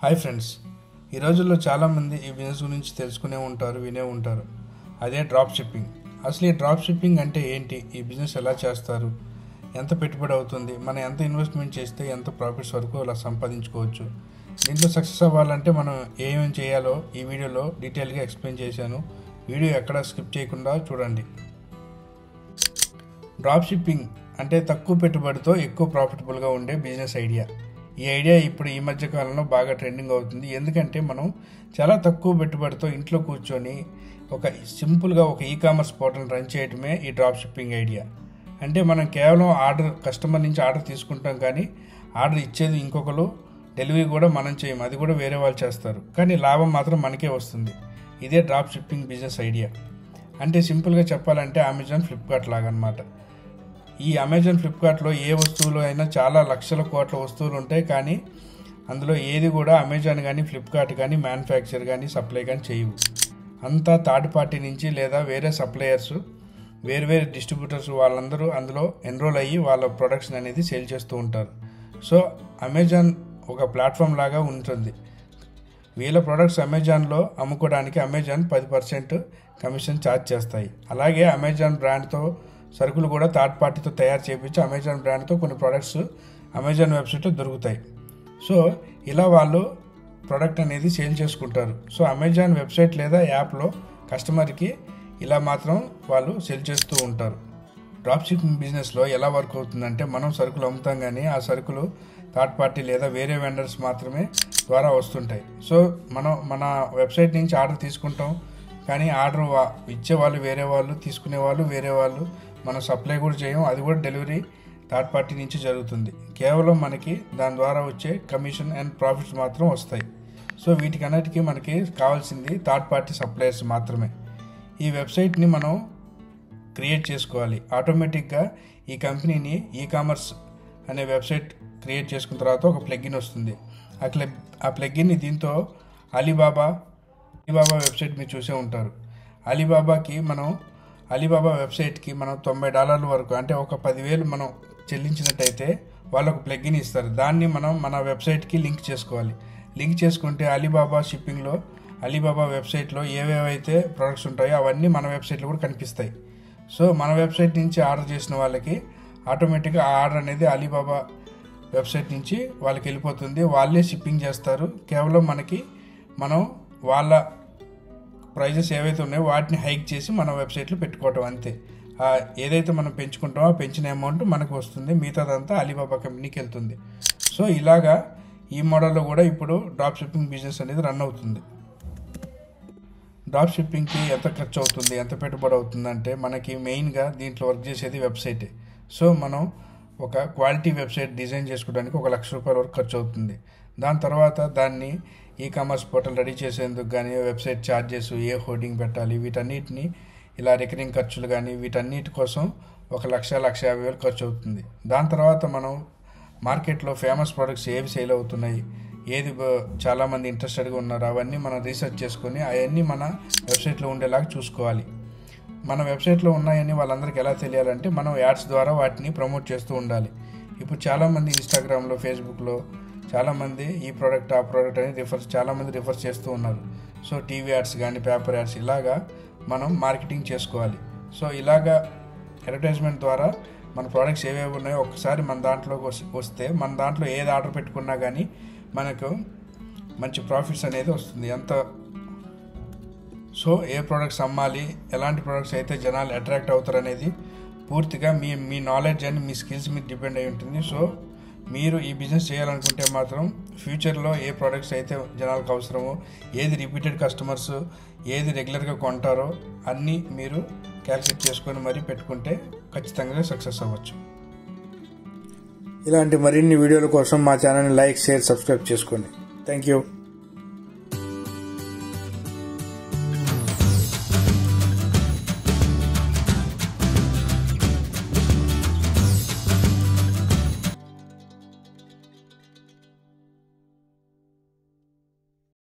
Hi friends, ఈ రోజుల్లో చాలామంది ఈ బిజినెస్ గురించి తెలుసుకునే ఉంటారు, వినే ఉంటారు. అదే డ్రాప్ షిప్పింగ్. అసలు ఈ డ్రాప్ షిప్పింగ్ అంటే ఏంటి, ఈ బిజినెస్ ఎలా చేస్తారు, ఎంత పెట్టుబడి అవుతుంది, మనం ఎంత ఇన్వెస్ట్మెంట్ చేస్తే ఎంత ప్రాఫిట్స్ వరకు అలా సంపాదించుకోవచ్చు, దీంట్లో సక్సెస్ అవ్వాలంటే మనం ఏమేమి చేయాలో ఈ వీడియోలో డీటెయిల్గా ఎక్స్ప్లెయిన్ చేశాను. వీడియో ఎక్కడ స్కిప్ చేయకుండా చూడండి. డ్రాప్ షిప్పింగ్ అంటే తక్కువ పెట్టుబడితో ఎక్కువ ప్రాఫిటబుల్గా ఉండే బిజినెస్ ఐడియా. ఈ ఐడియా ఇప్పుడు ఈ మధ్య కాలంలో బాగా ట్రెండింగ్ అవుతుంది. ఎందుకంటే మనం చాలా తక్కువ పెట్టుబడితో ఇంట్లో కూర్చొని సింపుల్గా ఒక ఈ-కామర్స్ పోర్టల్ రన్ చేయడమే ఈ డ్రాప్ షిప్పింగ్ ఐడియా. అంటే మనం కేవలం కస్టమర్ నుంచి ఆర్డర్ తీసుకుంటాం, కానీ ఆర్డర్ ఇచ్చేది ఇంకొకరు, డెలివరీ కూడా మనం చేయం, అది కూడా వేరే వాళ్ళు చేస్తారు, కానీ లాభం మాత్రం మనకే వస్తుంది. ఇదే డ్రాప్ షిప్పింగ్ బిజినెస్ ఐడియా. అంటే సింపుల్గా చెప్పాలంటే అమెజాన్, ఫ్లిప్కార్ట్ లాగా అన్నమాట. ఈ అమెజాన్, ఫ్లిప్కార్ట్లో ఏ వస్తువులు అయినా చాలా లక్షల కోట్ల వస్తువులు ఉంటాయి, కానీ అందులో ఏది కూడా అమెజాన్ కానీ ఫ్లిప్కార్ట్ కానీ మ్యానుఫ్యాక్చర్ కానీ సప్లై కానీ చేయవు. అంతా థర్డ్ పార్టీ నుంచి లేదా వేరే సప్లయర్స్, వేరే డిస్ట్రిబ్యూటర్స్ వాళ్ళందరూ అందులో ఎన్రోల్ అయ్యి వాళ్ళ ప్రొడక్ట్స్ అనేది సేల్ చేస్తూ ఉంటారు. సో అమెజాన్ ఒక ప్లాట్ఫామ్ లాగా ఉంటుంది. వీళ్ళ ప్రొడక్ట్స్ అమెజాన్లో అమ్ముకోవడానికి అమెజాన్ 10% కమిషన్ ఛార్జ్ చేస్తాయి. అలాగే అమెజాన్ బ్రాండ్తో సరుకులు కూడా థర్డ్ పార్టీతో తయారు చేయించి అమెజాన్ బ్రాండ్తో కొన్ని ప్రొడక్ట్స్ అమెజాన్ వెబ్సైట్లో దొరుకుతాయి. సో ఇలా వాళ్ళు ప్రోడక్ట్ అనేది సేల్ చేసుకుంటారు. సో అమెజాన్ వెబ్సైట్ లేదా యాప్లో కస్టమర్కి ఇలా మాత్రం వాళ్ళు సేల్ చేస్తూ ఉంటారు. డ్రాప్ షిప్పింగ్ బిజినెస్లో ఎలా వర్క్ అవుతుందంటే, మనం సరుకులు అమ్ముతాం, కానీ ఆ సరుకులు థర్డ్ పార్టీ లేదా వేరే వెండర్స్ మాత్రమే ద్వారా వస్తుంటాయి. సో మనం మన వెబ్సైట్ నుంచి ఆర్డర్ తీసుకుంటాం, కానీ ఆర్డర్ ఇచ్చేవాళ్ళు వేరే వాళ్ళు, తీసుకునే వాళ్ళు వేరే వాళ్ళు, మనం సప్లై కూడా చేయం, అది కూడా డెలివరీ థర్డ్ పార్టీ నుంచి జరుగుతుంది. కేవలం మనకి దాని ద్వారా వచ్చే కమిషన్ అండ్ ప్రాఫిట్స్ మాత్రం వస్తాయి. సో వీటికన్నిటికీ మనకి కావాల్సింది థర్డ్ పార్టీ సప్లయర్స్ మాత్రమే. ఈ వెబ్సైట్ని మనం క్రియేట్ చేసుకోవాలి. ఆటోమేటిక్గా ఈ కంపెనీని ఈ-కామర్స్ అనే వెబ్సైట్ క్రియేట్ చేసుకున్న తర్వాత ఒక ప్లగిన్ వస్తుంది. ఆ ప్లగిన్ని దీంతో అలీబాబా వెబ్సైట్ మీరు చూసే ఉంటారు. అలీబాబా వెబ్సైట్కి మనం $90 వరకు, అంటే ఒక 10,000 మనం చెల్లించినట్టయితే వాళ్ళు ఒక ప్లగిన్ ఇస్తారు. దాన్ని మనం మన వెబ్సైట్కి లింక్ చేసుకోవాలి. లింక్ చేసుకుంటే అలీబాబా షిప్పింగ్లో, అలీబాబా వెబ్సైట్లో ఏవేవైతే ప్రొడక్ట్స్ ఉంటాయో అవన్నీ మన వెబ్సైట్లో కూడా కనిపిస్తాయి. సో మన వెబ్సైట్ నుంచి ఆర్డర్ చేసిన వాళ్ళకి ఆటోమేటిక్గా ఆ ఆర్డర్ అనేది అలీబాబా వెబ్సైట్ నుంచి వాళ్ళకి వెళ్ళిపోతుంది. వాళ్ళే షిప్పింగ్ చేస్తారు. కేవలం మనం వాళ్ళ ప్రైజెస్ ఏవైతే ఉన్నాయో వాటిని హైక్ చేసి మన వెబ్సైట్లో పెట్టుకోవటం, అంతే. ఏదైతే మనం పెంచుకుంటామో ఆ పెంచిన అమౌంట్ మనకు వస్తుంది, మిగతాదంతా అలీబాబా కంపెనీకి వెళ్తుంది. సో ఇలాగా ఈ మోడల్లో కూడా ఇప్పుడు డ్రాప్ షిప్పింగ్ బిజినెస్ అనేది రన్ అవుతుంది. డ్రాప్ షిప్పింగ్కి ఎంత ఖర్చు అవుతుంది, ఎంత పెట్టుబడి అవుతుంది అంటే, మనకి మెయిన్గా దీంట్లో వర్క్ చేసేది వెబ్సైటే. సో మనం ఒక క్వాలిటీ వెబ్సైట్ డిజైన్ చేసుకోవడానికి ₹1,00,000 వరకు ఖర్చు అవుతుంది. దాని తర్వాత దాన్ని ఈ-కామర్స్ పోర్టల్ రెడీ చేసేందుకు కానీ వెబ్సైట్ ఛార్జెస్, ఏ హోర్డింగ్ పెట్టాలి, వీటన్నిటిని ఇలా రికరింగ్ ఖర్చులు కానీ వీటన్నిటి కోసం ₹1,50,000 ఖర్చు అవుతుంది. దాని తర్వాత మనం మార్కెట్లో ఫేమస్ ప్రొడక్ట్స్ ఏవి సేల్ అవుతున్నాయి, ఏది చాలామంది ఇంట్రెస్టెడ్గా ఉన్నారు, అవన్నీ మనం రీసెర్చ్ చేసుకొని అవన్నీ మన వెబ్సైట్లో ఉండేలాగా చూసుకోవాలి. మన వెబ్సైట్లో ఉన్నాయని వాళ్ళందరికీ ఎలా తెలియాలంటే, మనం యాడ్స్ ద్వారా వాటిని ప్రమోట్ చేస్తూ ఉండాలి. ఇప్పుడు చాలామంది ఇన్స్టాగ్రామ్లో, ఫేస్బుక్లో చాలామంది ఈ ప్రోడక్ట్ ఆ ప్రోడక్ట్ అని చాలామంది రిఫర్ చేస్తూ ఉన్నారు. సో టీవీ యాడ్స్ కానీ పేపర్ యాడ్స్ ఇలాగా మనం మార్కెటింగ్ చేసుకోవాలి. సో ఇలాగా అడ్వర్టైజ్మెంట్ ద్వారా మన ప్రోడక్ట్స్ ఏవేవి ఉన్నాయో ఒకసారి మన దాంట్లోకి వస్తే, మన దాంట్లో ఏది ఆర్డర్ పెట్టుకున్నా కానీ మనకు మంచి ప్రాఫిట్స్ అనేది వస్తుంది. సో ఏ ప్రోడక్ట్స్ అమ్మాలి, ఎలాంటి ప్రోడక్ట్స్ అయితే జనాలు అట్రాక్ట్ అవుతారు అనేది పూర్తిగా మీ నాలెడ్జ్ అండ్ మీ స్కిల్స్ మీద డిపెండ్ అయి ఉంటుంది. సో మీరు ఈ బిజినెస్ చేయాలనుకుంటే మాత్రం ఫ్యూచర్లో ఏ ప్రోడక్ట్స్ అయితే జనాలకు అవసరమో, ఏది రిపీటెడ్ కస్టమర్స్, ఏది రెగ్యులర్గా కొంటారో అన్నీ మీరు క్యాల్కులేట్ చేసుకొని మరీ పెట్టుకుంటే ఖచ్చితంగా సక్సెస్ అవ్వచ్చు. ఇలాంటి మరిన్ని వీడియోల కోసం మా ఛానల్ని లైక్, షేర్, సబ్స్క్రైబ్ చేసుకోండి. Thank you.